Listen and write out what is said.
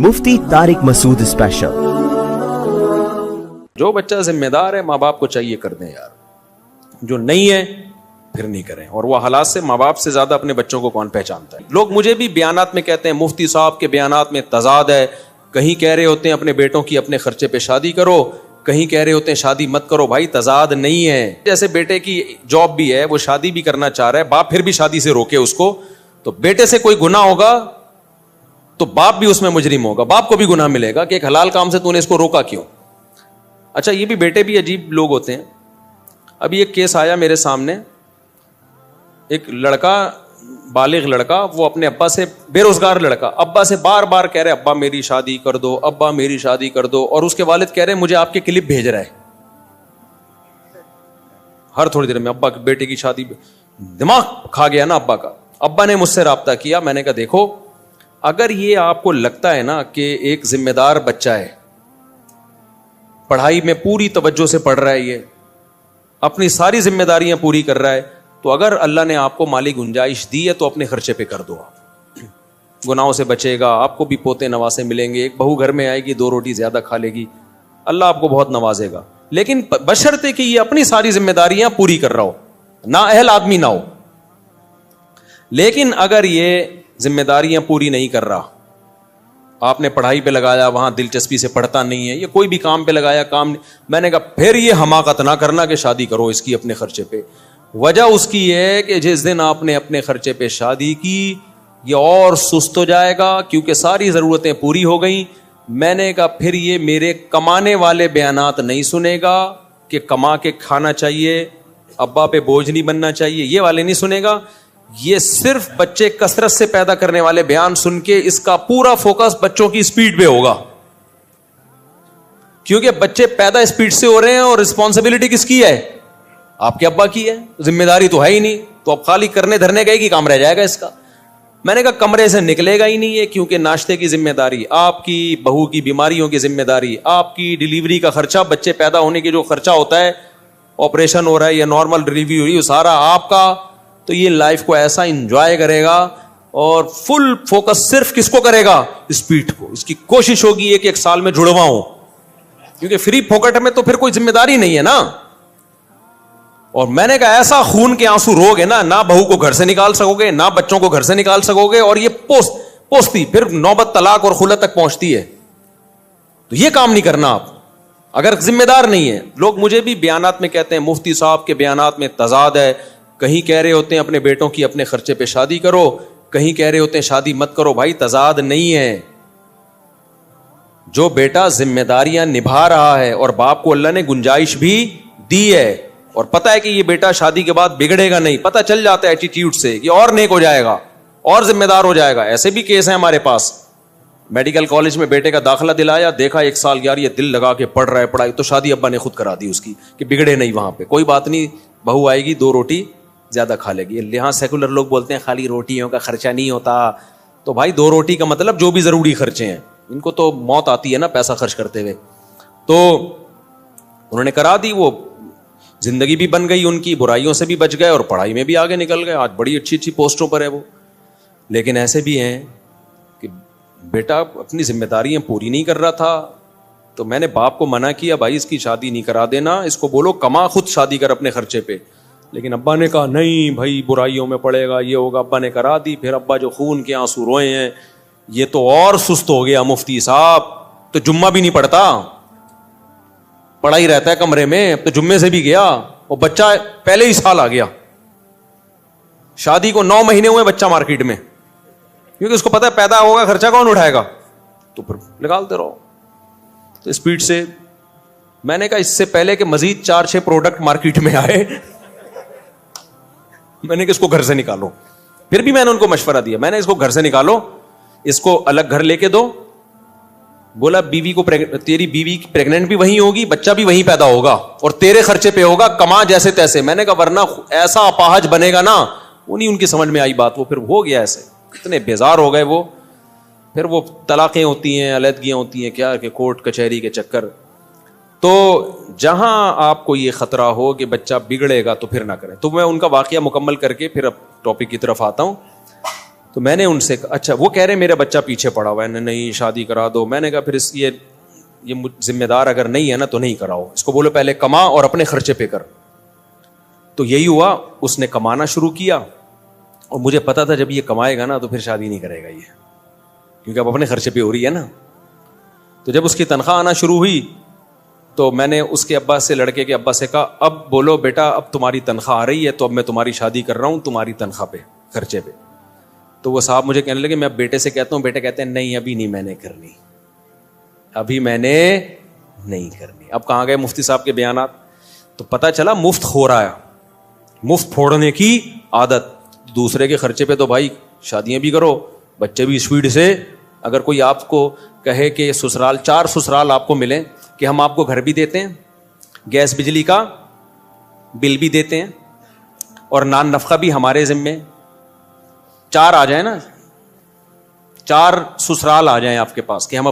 मुफ्ती Tariq Masood special. जो बच्चा जिम्मेदार है माँ बाप को चाहिए कर दें यार, जो नहीं है फिर नहीं करें। और वो हालात से माँ बाप से ज्यादा अपने बच्चों को कौन पहचानता है। लोग मुझे भी बयानात में कहते हैं मुफ्ती साहब के बयानात में तजाद है, कहीं कह रहे होते हैं अपने बेटों की अपने खर्चे पे शादी करो, कहीं कह रहे होते हैं शादी मत करो। भाई तजाद नहीं है। जैसे बेटे की जॉब भी है, वो शादी भी करना चाह रहा है, बाप फिर भी शादी से रोके उसको, तो बेटे से कोई गुनाह होगा तो बाप भी उसमें मुजरिम होगा, बाप को भी गुनाह मिलेगा कि एक हलाल काम से तूने इसको रोका क्यों। अच्छा, ये भी बेटे भी अजीब लोग होते हैं। अभी एक केस आया मेरे सामने, एक लड़का, बालिग लड़का, वो अपने अब्बा से, बेरोजगार लड़का, अब्बा से बार बार कह रहे अब्बा मेरी शादी कर दो, अब्बा मेरी शादी कर दो। और उसके वालिद कह रहे मुझे आपके क्लिप भेज रहा है हर थोड़ी देर में, अब्बा बेटे की शादी। दिमाग खा गया ना अब्बा का। अब्बा ने मुझसे राब्ता किया, मैंने कहा देखो, अगर ये आपको लगता है ना कि एक जिम्मेदार बच्चा है, पढ़ाई में पूरी तवज्जो से पढ़ रहा है, ये अपनी सारी जिम्मेदारियां पूरी कर रहा है, तो अगर अल्लाह ने आपको माली गुंजाइश दी है तो अपने खर्चे पे कर दो। आप गुनाहों से बचेगा, आपको भी पोते नवासे मिलेंगे, एक बहू घर में आएगी 2 रोटी ज्यादा खा लेगी, अल्लाह आपको बहुत नवाजेगा। लेकिन बशर्ते कि ये अपनी सारी जिम्मेदारियां पूरी कर रहा हो, ना अहल आदमी ना हो। लेकिन अगर ये जिम्मेदारियां पूरी नहीं कर रहा, आपने पढ़ाई पे लगाया, वहां दिलचस्पी से पढ़ता नहीं है, ये कोई भी काम पे लगाया, काम नहीं, मैंने कहा फिर ये हमाकत ना करना कि शादी करो इसकी अपने खर्चे पे। वजह उसकी है कि जिस दिन आपने अपने खर्चे पे शादी की, ये और सुस्त हो जाएगा क्योंकि सारी जरूरतें पूरी हो गई। मैंने कहा फिर ये मेरे कमाने वाले बयानात नहीं सुनेगा कि कमा के खाना चाहिए, अब्बा पे बोझ नहीं बनना चाहिए, ये वाले नहीं सुनेगा। ये सिर्फ बच्चे कसरत से पैदा करने वाले बयान सुन के इसका पूरा फोकस बच्चों की स्पीड पे होगा, क्योंकि बच्चे पैदा स्पीड से हो रहे हैं और रिस्पॉन्सिबिलिटी किसकी है? आपके अब्बा की है, जिम्मेदारी तो है ही नहीं। तो अब खाली करने धरने का ही काम रह जाएगा इसका। मैंने कहा कमरे से निकलेगा ही नहीं है, क्योंकि नाश्ते की जिम्मेदारी आपकी, बहू की बीमारियों की जिम्मेदारी आपकी, डिलीवरी का खर्चा, बच्चे पैदा होने की जो खर्चा होता है, ऑपरेशन हो रहा है या नॉर्मल डिलीवरी हो रही है, सारा आपका। तो ये लाइफ को ऐसा एंजॉय करेगा और फुल फोकस सिर्फ किसको करेगा? स्पीड को। इसकी कोशिश होगी कि 1 साल में जुड़वा हो, क्योंकि फ्री फोकट में तो फिर कोई जिम्मेदारी नहीं है ना। और मैंने कहा ऐसा खून के आंसू रोगे ना बहू को घर से निकाल सकोगे, ना बच्चों को घर से निकाल सकोगे, और ये पोसती फिर नौबत तलाक और खुलत तक पहुंचती है। तो ये काम नहीं करना आप अगर जिम्मेदार नहीं है। लोग मुझे भी बयानात में कहते हैं मुफ्ती साहब के बयानात में तजाद है, कहीं कह रहे होते हैं अपने बेटों की अपने खर्चे पे शादी करो, कहीं कह रहे होते हैं शादी मत करो। भाई तजाद नहीं है। जो बेटा जिम्मेदारियां निभा रहा है और बाप को अल्लाह ने गुंजाइश भी दी है और पता है कि ये बेटा शादी के बाद बिगड़ेगा नहीं, पता चल जाता है एटीट्यूड से कि और नेक हो जाएगा और जिम्मेदार हो जाएगा। ऐसे भी केस हैं हमारे पास। मेडिकल कॉलेज में बेटे का दाखिला दिलाया, देखा 1 साल यार ये दिल लगा के पढ़ रहा है पढ़ाई, तो शादी अब्बा ने खुद करा दी उसकी कि बिगड़े नहीं वहां पे। कोई बात नहीं, बहू आएगी 2 रोटी ज्यादा खा लेगी। यहां सेकुलर लोग बोलते हैं खाली रोटियों का खर्चा नहीं होता। तो भाई 2 रोटी का मतलब जो भी जरूरी खर्चे हैं, इनको तो मौत आती है ना पैसा खर्च करते हुए। तो उन्होंने करा दी, वो जिंदगी भी बन गई उनकी, बुराइयों से भी बच गए और पढ़ाई में भी आगे निकल गए। आज बड़ी अच्छी अच्छी पोस्टों पर है वो। लेकिन ऐसे भी हैं कि बेटा अपनी जिम्मेदारियां पूरी नहीं कर रहा था, तो मैंने बाप को मना किया भाई इसकी शादी नहीं करा देना, इसको बोलो कमा खुद शादी कर अपने खर्चे पे। लेकिन अब्बा ने कहा नहीं भाई बुराइयों में पड़ेगा, ये होगा। अब्बा ने करा दी। फिर अब्बा जो खून के आंसू रोए हैं, ये तो और सुस्त हो गया मुफ्ती साहब, तो जुम्मा भी नहीं पढ़ता, पड़ा ही रहता है कमरे में। अब तो जुम्मे से भी गया, और बच्चा पहले ही साल आ गया। शादी को 9 महीने हुए बच्चा मार्केट में, क्योंकि उसको पता है पैदा होगा खर्चा कौन उठाएगा, तो फिर निकालते रहो। तो स्पीड से मैंने कहा इससे पहले कि मजीद 4-6 प्रोडक्ट मार्केट में आए, मैंने कि इसको घर से निकालो। फिर भी मैंने उनको मशवरा दिया, मैंने इसको घर से निकालो, इसको अलग घर लेके दो। बोला बीवी को तेरी बीवी प्रेग्नेंट भी वहीं होगी, बच्चा भी वहीं पैदा होगा और तेरे खर्चे पे होगा, कमा जैसे तैसे। मैंने कहा वरना ऐसा अपाहज बनेगा ना। उन्हीं उनकी समझ में आई बात, वो फिर हो गया ऐसे, इतने बेजार हो गए वो। फिर वो तलाकें होती हैं, अलहदगियां होती हैं, क्या कि कोर्ट कचहरी के चक्कर। तो जहां आपको ये खतरा हो कि बच्चा बिगड़ेगा तो फिर ना करें। तो मैं उनका वाकया मुकम्मल करके फिर अब टॉपिक की तरफ आता हूं। تو میں نے ان سے اچھا وہ کہہ رہے میرا بچہ پیچھے پڑا ہوا ہے, نہیں شادی کرا دو. میں نے کہا پھر یہ ذمہ دار اگر نہیں ہے نا تو نہیں کراؤ, اس کو بولو پہلے کما اور اپنے خرچے پہ کر. تو یہی ہوا, اس نے کمانا شروع کیا, اور مجھے پتا تھا جب یہ کمائے گا نا تو پھر شادی نہیں کرے گا یہ, کیونکہ اب اپنے خرچے پہ ہو رہی ہے نا. تو جب اس کی تنخواہ آنا شروع ہوئی تو میں نے اس کے ابا سے, لڑکے کے ابا سے کہا اب بولو بیٹا اب تمہاری تنخواہ آ رہی ہے تو اب میں تمہاری شادی کر رہا ہوں تمہاری تنخواہ پہ, خرچے پہ. تو وہ صاحب مجھے کہنے لگے, میں اب بیٹے سے کہتا ہوں, بیٹے کہتے ہیں نہیں ابھی نہیں میں نے کرنی, ابھی میں نے نہیں کرنی. اب کہاں گئے مفتی صاحب کے بیانات؟ تو پتہ چلا مفت ہو رہا ہے, مفت پھوڑنے کی عادت. دوسرے کے خرچے پہ تو بھائی شادیاں بھی کرو, بچے بھی اسپیڈ سے. اگر کوئی آپ کو کہے کہ سسرال 4 سسرال آپ کو ملیں کہ ہم آپ کو گھر بھی دیتے ہیں, گیس بجلی کا بل بھی دیتے ہیں, اور نان نفقہ بھی ہمارے ذمے, 4 آ جائیں نا, 4 سسرال آ جائیں آپ کے پاس کہ ہم